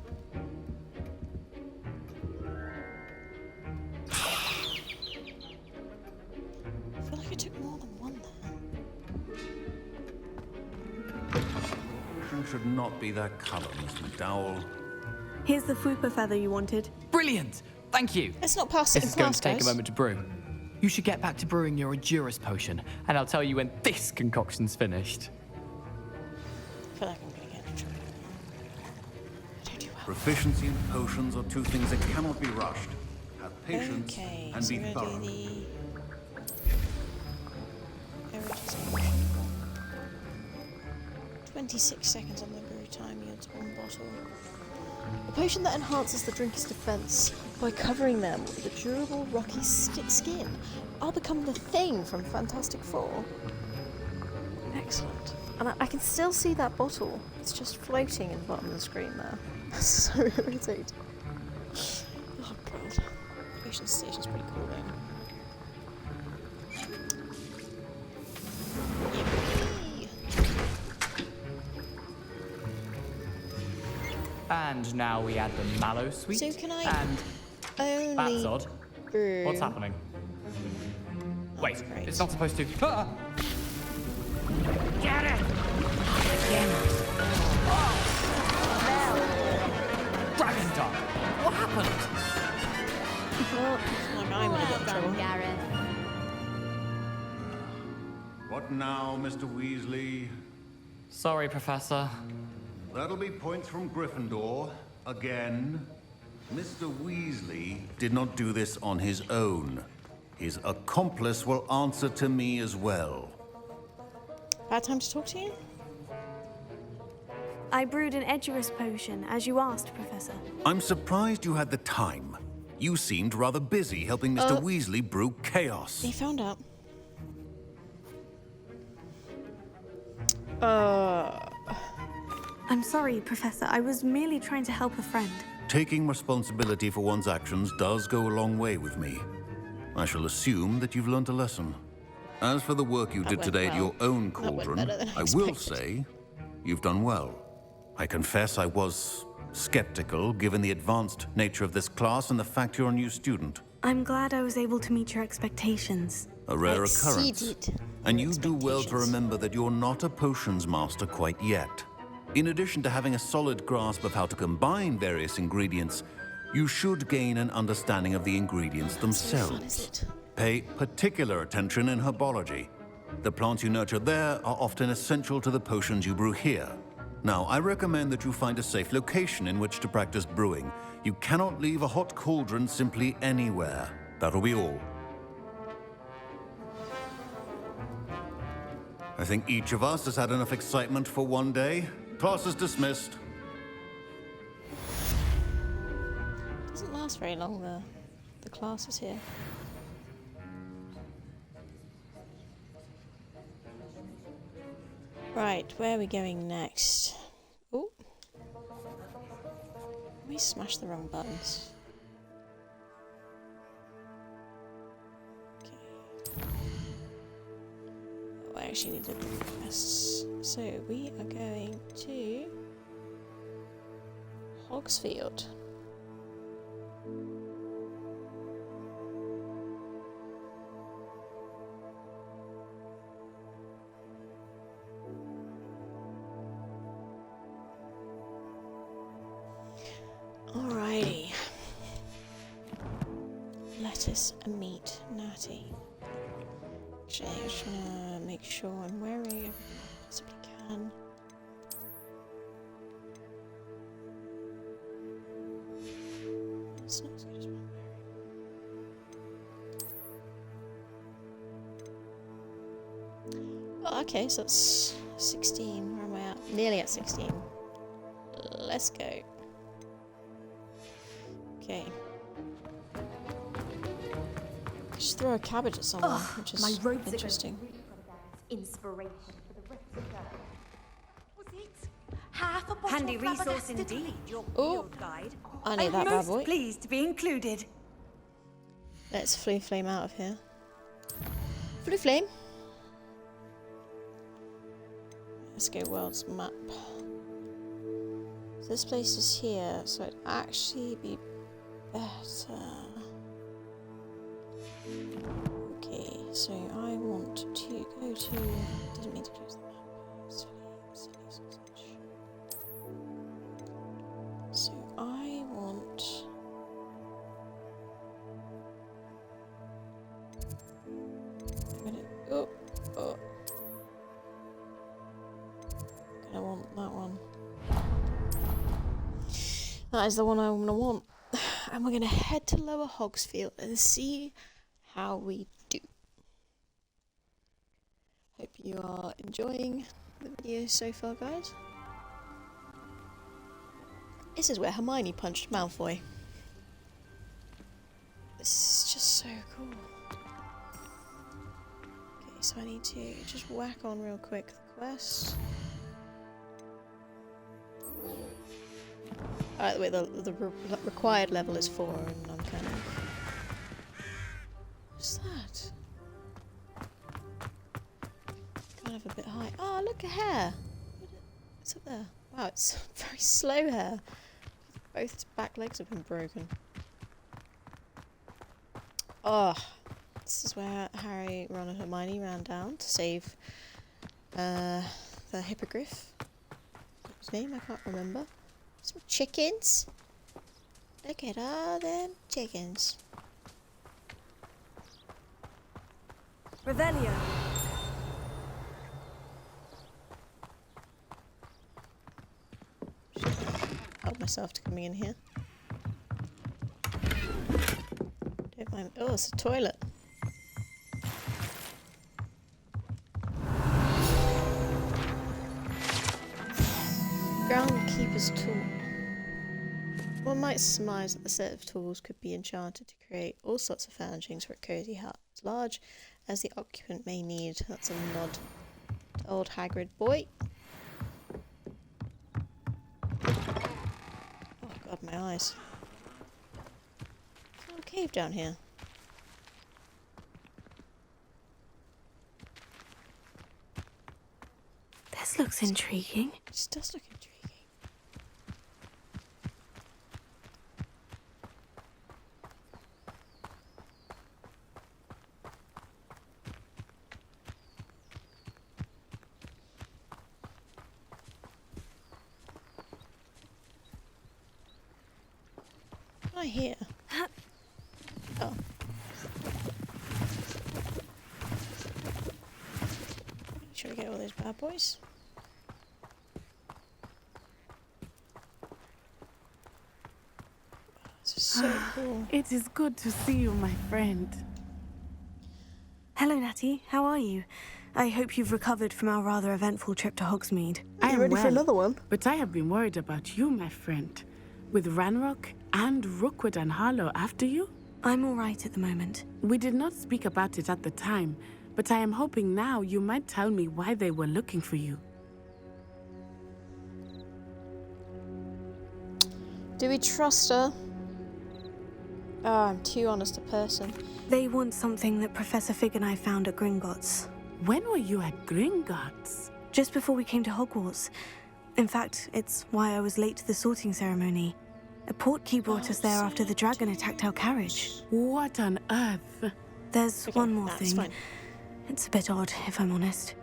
I feel like I took more than one there. Potion should not be that color, Miss McDowell. Here's the Fwooper feather you wanted. Brilliant! Thank you. Let's not pass it This in is going class, to take guys. a moment to brew. You should get back to brewing your Edurus potion, and I'll tell you when this concoction's finished. I feel like I'm going to get in trouble. I don't do well. Proficiency and potions are two things that cannot be rushed. Have patience Okay, and so be we're thorough. going to do the Heritage potion. 26 seconds on the brew time yields 1 bottle. A potion that enhances the drinker's defense by covering them with a durable, rocky skin. I'll become the Thing from Fantastic Four. Excellent. And I can still see that bottle. It's just floating in the bottom of the screen there. That's so irritating. Oh god. Potion station's pretty cool though. And now we add the mallow sweet. So can I and only that's odd. brew? What's happening? Wait, it's not supposed to. Ah! Get it! Dragon Duck! What happened? Well, like I'm in a bit of trouble. Gareth. What now, Mr. Weasley? Sorry, Professor. That'll be points from Gryffindor. Again. Mr. Weasley did not do this on his own. His accomplice will answer to me as well. Bad time to talk to you? I brewed an Edurus potion, as you asked, Professor. I'm surprised you had the time. You seemed rather busy helping Mr. Weasley brew chaos. He found out. I'm sorry, Professor. I was merely trying to help a friend. Taking responsibility for one's actions does go a long way with me. I shall assume that you've learned a lesson. As for the work you did today at your own cauldron, I will say you've done well. I confess I was skeptical, given the advanced nature of this class and the fact you're a new student. I'm glad I was able to meet your expectations. A rare occurrence. And you do well to remember that you're not a potions master quite yet. In addition to having a solid grasp of how to combine various ingredients, you should gain an understanding of the ingredients themselves. Pay particular attention in herbology. The plants you nurture there are often essential to the potions you brew here. Now, I recommend that you find a safe location in which to practice brewing. You cannot leave a hot cauldron simply anywhere. That'll be all. I think each of us has had enough excitement for one day. Class is dismissed. Doesn't last very long, the class is here. Right, where are we going next? Oh, we smashed the wrong buttons. Okay. Oh, I actually needed the requests. So we are going to Hogsfield. Alrighty. Lettuce and meat, natty. Actually, I just want to make sure I'm wearing everything I possibly can. It's not as good as what I'm wearing. Oh, okay, so that's 16. Where am I at? Nearly at 16. Let's go. Okay. Just throw a cabbage at someone, which is interesting. Inspiration for the rest of her. Was it half a bottle handy of resource indeed, your field guide? I need that bad boy. Most pleased to be included. Let's flee flame out of here. Flee flame. Let's go world's map. So this place is here, so it'd actually be better. Okay, so I want to go to. Didn't mean to close the map. Silly sausage. So I want. I'm gonna. Oh. I want that one. That is the one I'm gonna want. And we're gonna head to Lower Hogsfield and see how we do. Hope you are enjoying the video so far, guys. This is where Hermione punched Malfoy. This is just so cool. Okay, so I need to just whack on real quick the quest. Wait, the required level is 4 and I'm kind of... What's that? Kind of a bit high. Oh, look, a hare! What's up there? Wow, it's very slow hare. Both its back legs have been broken. Oh, this is where Harry, Ron and Hermione ran down to save the hippogriff. What's his name? I can't remember. Some chickens. Look at all them chickens. Revelio. Help myself to coming in here. Don't mind. Oh, it's a toilet. Groundkeeper's tool. One might surmise that the set of tools could be enchanted to create all sorts of furnishings for a cozy hut, as large as the occupant may need. That's a nod to old Hagrid boy. Oh god, my eyes. There's a little cave down here. This looks intriguing. This does look intriguing. I hear? Oh. Should we get all those bad boys? This is so cool. It is good to see you, my friend. Hello, Natty. How are you? I hope you've recovered from our rather eventful trip to Hogsmeade. I am ready well, for another one? But I have been worried about you, my friend. With Ranrock and Rookwood and Harlow after you? I'm all right at the moment. We did not speak about it at the time, but I am hoping now you might tell me why they were looking for you. Do we trust her? Oh, I'm too honest a person. They want something that Professor Fig and I found at Gringotts. When were you at Gringotts? Just before we came to Hogwarts. In fact, it's why I was late to the sorting ceremony. A portkey brought us there after the dragon attacked our carriage. What on earth? There's one more thing. Fine. It's a bit odd, if I'm honest.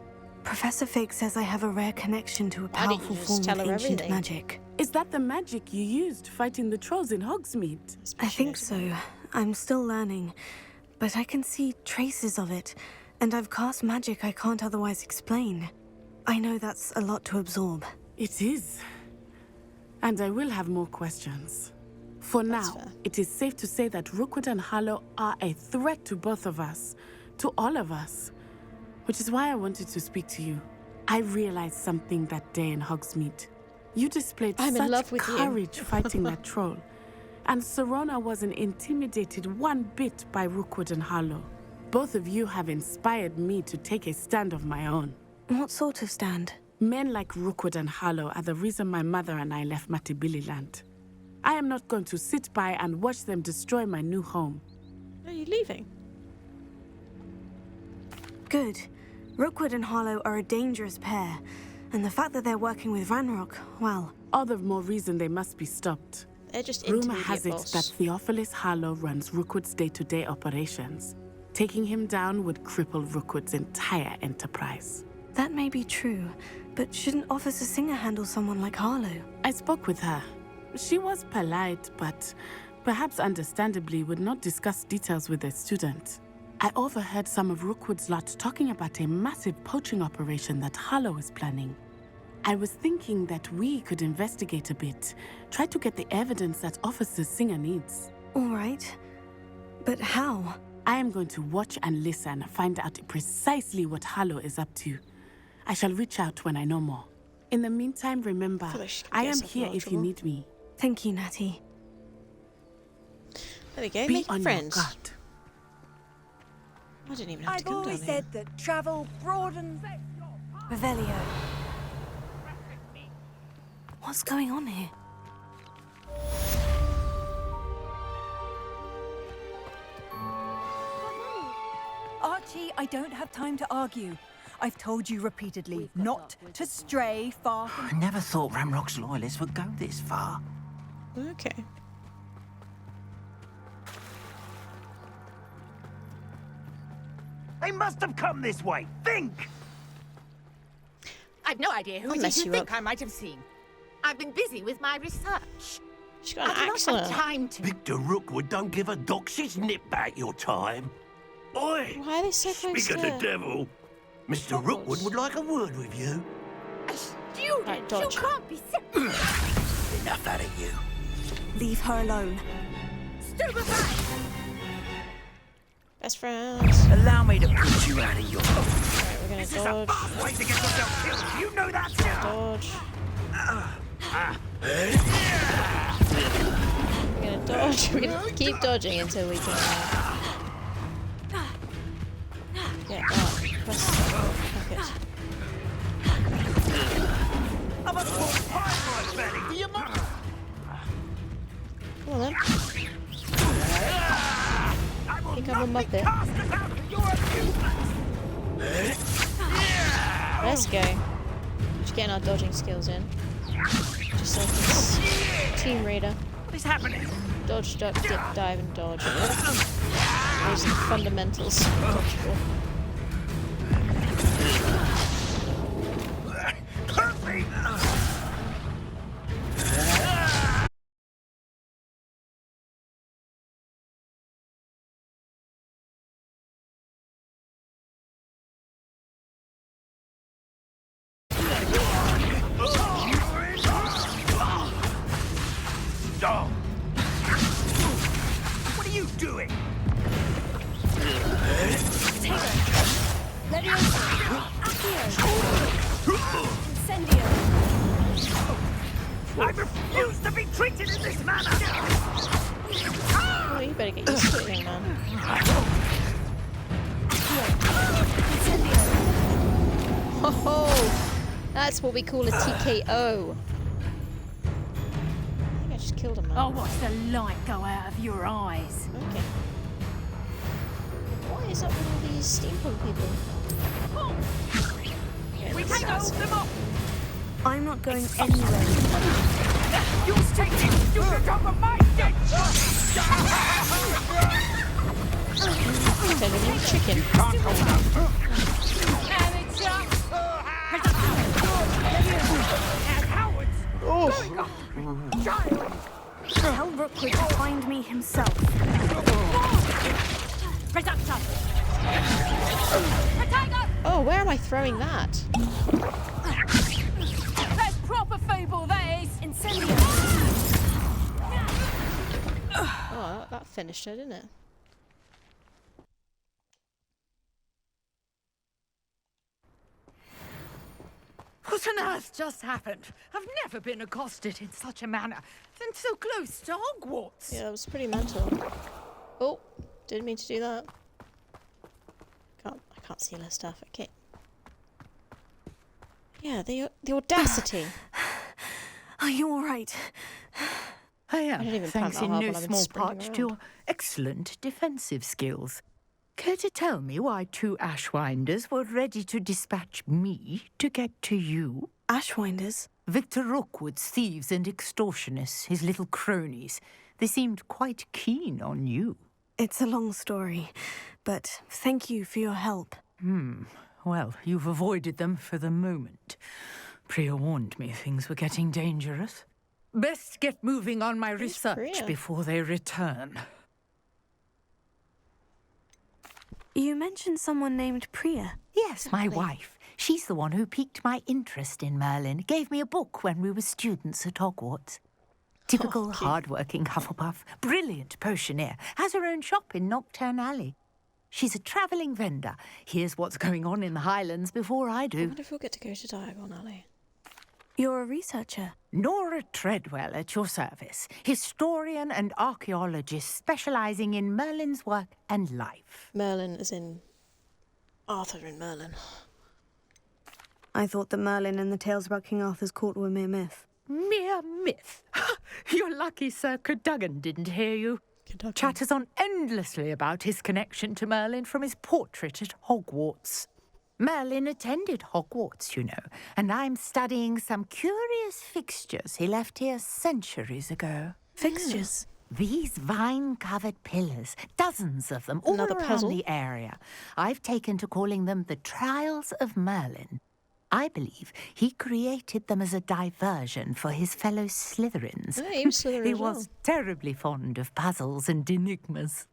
Professor Fig says I have a rare connection to a Why didn't you powerful just form tell of her ancient everything? magic. Is that the magic you used fighting the trolls in Hogsmeade? I think so. I'm still learning. But I can see traces of it. And I've cast magic I can't otherwise explain. I know that's a lot to absorb. It is. And I will have more questions. For now, it is safe to say that Rookwood and Harlow are a threat to both of us. To all of us. Which is why I wanted to speak to you. I realized something that day in Hogsmeade. You displayed I'm in love such with courage you. fighting that troll. And Serona wasn't intimidated one bit by Rookwood and Harlow. Both of you have inspired me to take a stand of my own. What sort of stand? Men like Rookwood and Harlow are the reason my mother and I left Mattibilliland. I am not going to sit by and watch them destroy my new home. Are you leaving? Good. Rookwood and Harlow are a dangerous pair. And the fact that they're working with Ranrock, well... All the more reason they must be stopped. They're just Rumor intermediate has it boss. that Theophilus Harlow runs Rookwood's day-to-day operations. Taking him down would cripple Rookwood's entire enterprise. That may be true, but shouldn't Officer Singer handle someone like Harlow? I spoke with her. She was polite, but perhaps understandably would not discuss details with a student. I overheard some of Rookwood's lot talking about a massive poaching operation that Harlow is planning. I was thinking that we could investigate a bit, try to get the evidence that Officer Singer needs. All right. But how? I am going to watch and listen, find out precisely what Harlow is up to. I shall reach out when I know more. In the meantime, remember, I am here if you need me. Thank you, Natty. There we go, Be making on friends. your guard. I didn't even have I've to come down always here. said that travel broadens. Revelio. What's going on here? Archie, I don't have time to argue. I've told you repeatedly not to stray far from... I never thought Ranrock's loyalists would go this far. Okay. They must have come this way. Think! I've no idea who I'll it mess is you you think up. I might have seen. I've been busy with my research. She's got an I do axe not on have her. time to... Victor Rookwood don't give a doxy's nip back your time. Oi! Why are they so close Speak of to the devil, Mr. Rookwood would like a word with you. A student? Right, You dodge. can't be serious. Enough out of you. Leave her alone. Stupefy! Best friends. Allow me to put you out of your... Right, we're gonna This is a dodge. fast way to get yourself killed. You know that, sir? Dodge. We're gonna dodge. We're gonna keep dodging until we can get up. Press fuck it. I'm a full pie, my belly. Do you mind? Come on then. I think I'm a muppet. Let's go. Just getting our dodging skills in. Just like this Team Raider. What is happening? Dodge, duck, dip, dive, and dodge. Those are the fundamentals of dodgeball. Oh. What are you doing? I refuse to be treated in this manner! Oh, you better get used to it, young man. Oh, that's what we call a TKO. I think I just killed a man. I'll watch the light go out of your eyes. Okay. What is up with all these steampunk people? Yeah, We can't hold them up! I'm not going anywhere. You'll take it to the top of my dead Chicken. You can't hold up. Tell Rookwood to find me himself. Oh, where am I throwing that? That's proper fable, that is. Incendio. Oh, that finished her, didn't it? What on earth just happened? I've never been accosted in such a manner, and so close to Hogwarts. Yeah, it was pretty mental. Oh, didn't mean to do that. I can't see her stuff. Okay. Yeah, the audacity. Are you all right? I am, don't even thanks plant in that no hard while I've been small sprinting part around. to your excellent defensive skills. Care to tell me why 2 Ashwinders were ready to dispatch me to get to you? Ashwinders? Victor Rookwood's thieves and extortionists, his little cronies. They seemed quite keen on you. It's a long story, but thank you for your help. Well, you've avoided them for the moment. Priya warned me things were getting dangerous. Best get moving on my research Priya? before they return. You mentioned someone named Priya. Yes, my wife. She's the one who piqued my interest in Merlin. Gave me a book when we were students at Hogwarts. Typical hard-working Hufflepuff. Brilliant potioneer. Has her own shop in Nocturne Alley. She's a travelling vendor. Here's what's going on in the Highlands before I I do. wonder if we'll get to go to Diagon Alley. You're a researcher. Nora Treadwell at your service. Historian and archaeologist specialising in Merlin's work and life. Merlin as in Arthur and Merlin. I thought that Merlin and the tales about King Arthur's court were mere myth. Mere myth? You're lucky Sir Cadogan didn't hear you. Chatters on endlessly about his connection to Merlin from his portrait at Hogwarts. Merlin attended Hogwarts, you know, and I'm studying some curious fixtures he left here centuries ago. Fixtures? These vine-covered pillars, dozens of them, all Another around puzzle? the area. I've taken to calling them the Trials of Merlin. I believe he created them as a diversion for his fellow Slytherins. Yeah, he was Slytherin He as well. was terribly fond of puzzles and enigmas.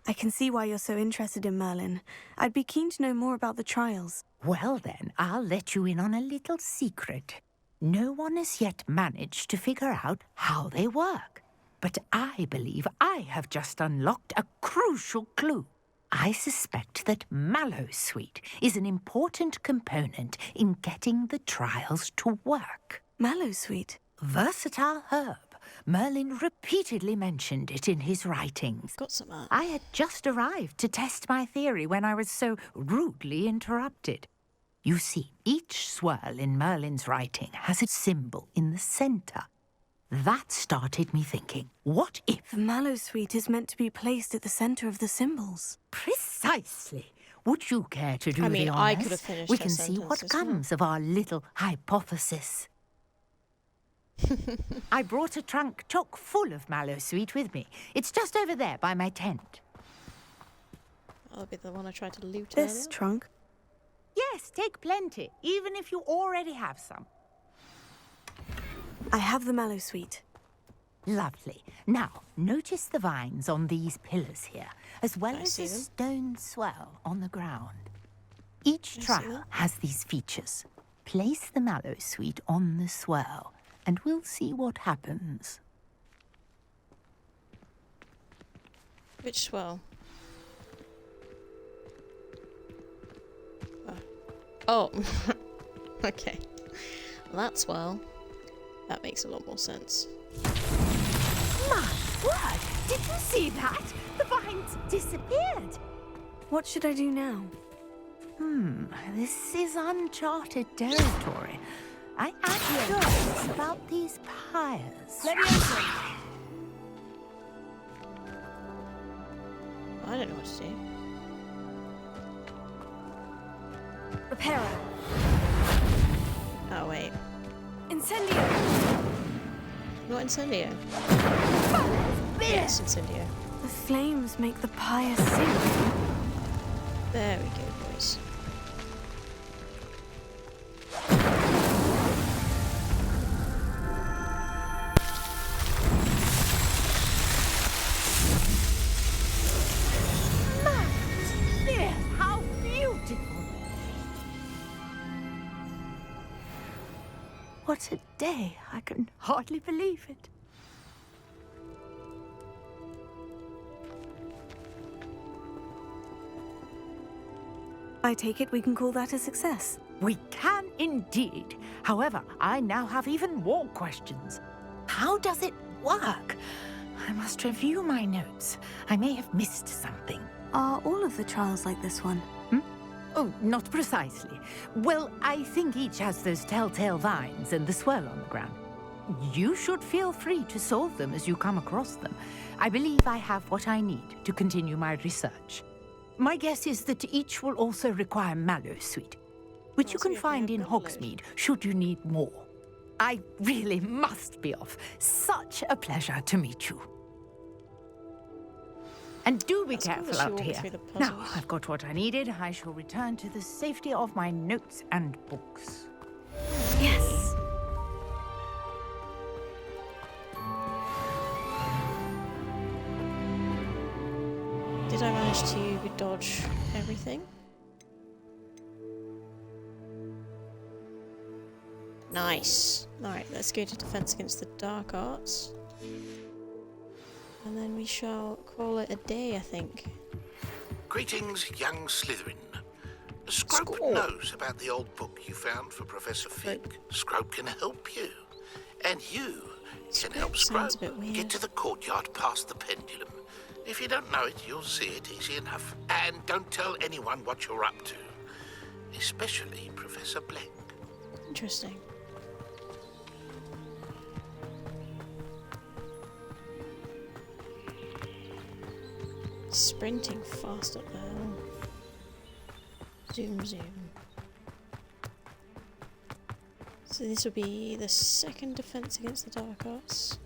I can see why you're so interested in Merlin. I'd be keen to know more about the trials. Well then, I'll let you in on a little secret. No one has yet managed to figure out how they work. But I believe I have just unlocked a crucial clue. I suspect that Mallowsweet is an important component in getting the trials to work. Mallowsweet? Versatile herb. Merlin repeatedly mentioned it in his writings. Got some I had just arrived to test my theory when I was so rudely interrupted. You see, each swirl in Merlin's writing has a symbol in the centre. That started me thinking, what if... The Mallowsweet is meant to be placed at the centre of the symbols. Precisely. Would you care to do I mean, the I honours? could have finished We her can see sentence what as well. comes of our little hypothesis. I brought a trunk chock full of Mallowsweet with me. It's just over there by my tent. That'll be the one I tried to loot This earlier. trunk? Yes, take plenty, even if you already have some. I have the Mallowsweet. Lovely. Now, notice the vines on these pillars here, as well I as see a them. stone swell on the ground. Each I see trial them. has these features. Place the Mallowsweet on the swirl, and we'll see what happens. Which swell? Oh. Okay. That swell. That makes a lot more sense. My word! Did you see that? The vines disappeared. What should I do now? This is uncharted territory. I am curious about these pyres. Let me enter. I don't know what to do. Reparo. Oh, wait. Incendio. Not Incendio. Yes, Incendio. The flames make the pyre sink. There we go, boys. How beautiful! What a day! I can hardly believe it. I take it we can call that a success. We can indeed. However, I now have even more questions. How does it work? I must review my notes. I may have missed something. Are all of the trials like this one? Oh, not precisely. Well, I think each has those telltale vines and the swirl on the ground. You should feel free to solve them as you come across them. I believe I have what I need to continue my research. My guess is that each will also require mallow sweet, which you can find in Hogsmeade should you need more. I really must be off. Such a pleasure to meet you. And do be careful out here. Now I've got what I needed. I shall return to the safety of my notes and books. Yes. Did I manage to dodge everything? Nice. Alright, let's go to Defense Against the Dark Arts. And then we shall call it a day, I think. Greetings, young Slytherin. Scrope knows about the old book you found for Professor Fig. Scrope can help you. And you can help Scrope get to the courtyard past the pendulum. If you don't know it, you'll see it easy enough. And don't tell anyone what you're up to. Especially Professor Blank. Interesting. Sprinting fast up there. Zoom, zoom. So this will be the second defense against the Dark Arts.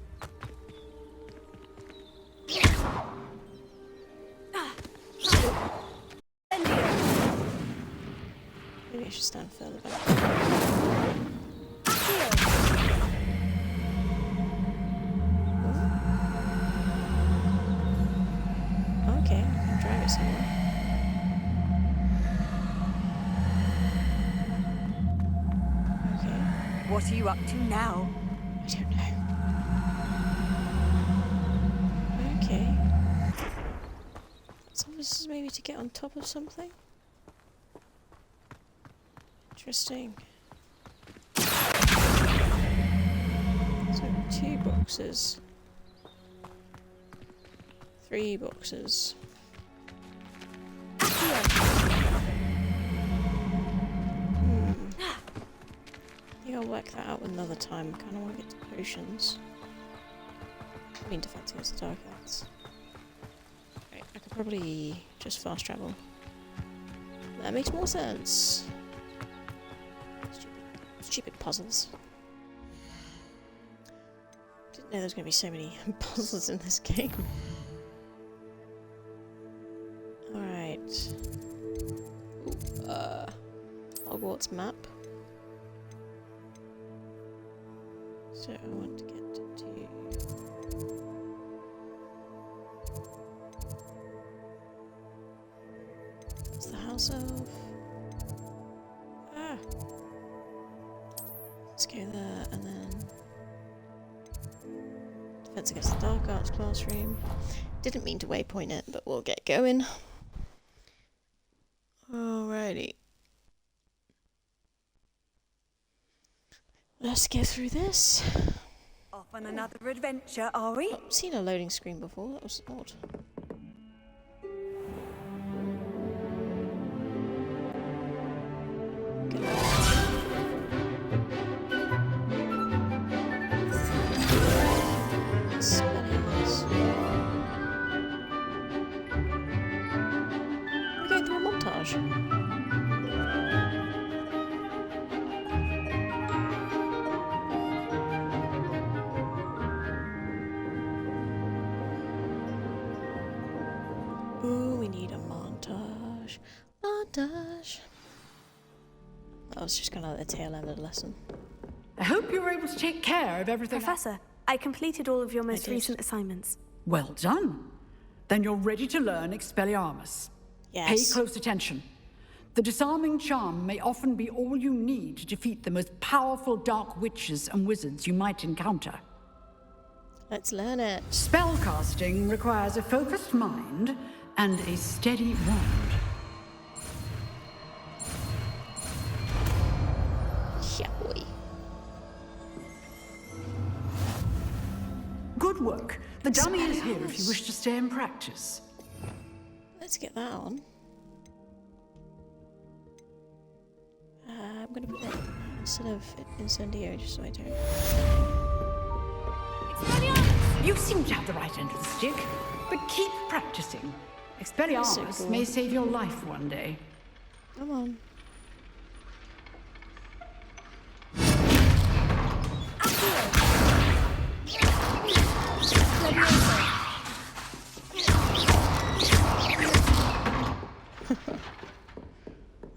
Maybe I should stand further back. Okay, I can drive it somewhere. Okay. What are you up to now? I don't know. Okay. So this is maybe to get on top of something? Interesting. So 2 boxes. 3 boxes. I think I'll work that out another time. I kind of want to get to potions. I mean defense against the Dark Arts. Right, I could probably just fast travel. That makes more sense. Stupid puzzles. Didn't know there was going to be so many puzzles in this game. Alright. Hogwarts map. So I want to get to... It's the House of... Ah! Let's go there and then... Defense against the dark arts classroom. Didn't mean to waypoint it, but we'll get going. Alrighty. Let's get through this. Off on another adventure, are we? I've seen a loading screen before, that was odd. We're going through a montage. Ooh, we need a montage. Montage. I was just kind of at the tail end of the lesson. I hope you were able to take care of everything. Professor, I completed all of your most recent assignments. Well done. Then you're ready to learn Expelliarmus. Yes. Pay close attention. The disarming charm may often be all you need to defeat the most powerful dark witches and wizards you might encounter. Let's learn it. Spellcasting requires a focused mind and a steady wand. Yeah, boy. Good work. The dummy is here if you wish to stay and practice. Let's get that on. I'm gonna put it instead of incendiary just so I don't. You seem to have the right end of the stick, but keep practicing. Expelliarmus So cool. may save your life one day. Come on.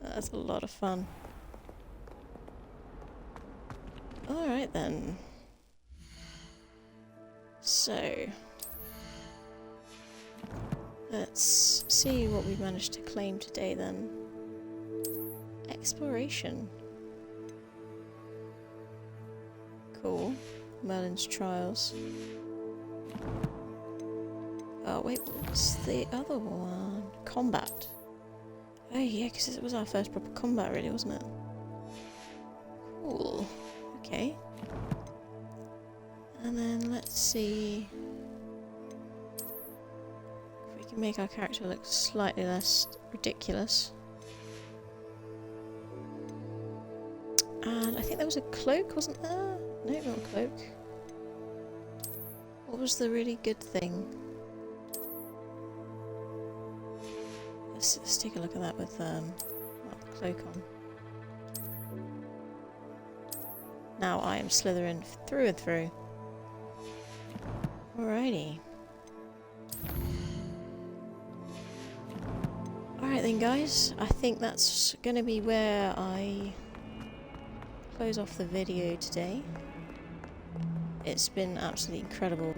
That's a lot of fun. Alright then. So, let's see what we managed to claim today then. Exploration. Cool. Merlin's Trials. Oh wait, what's the other one? Combat. Oh yeah, because it was our first proper combat really, wasn't it? Cool. Okay. And then let's see if we can make our character look slightly less ridiculous. And I think there was a cloak, wasn't there? No, not a cloak. What was the really good thing? Let's take a look at that with the cloak on. Now I am Slytherin through and through. Alrighty. Alright then guys, I think that's gonna be where I close off the video today. It's been absolutely incredible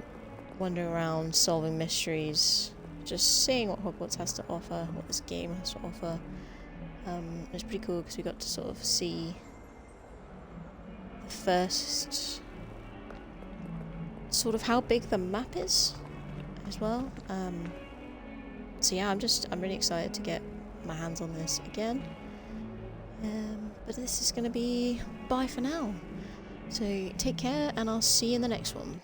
wandering around, solving mysteries, just seeing what Hogwarts has to offer, what this game has to offer. It's pretty cool because we got to sort of see the first sort of how big the map is as well. So yeah, I'm really excited to get my hands on this again. But this is going to be bye for now. So take care and I'll see you in the next one.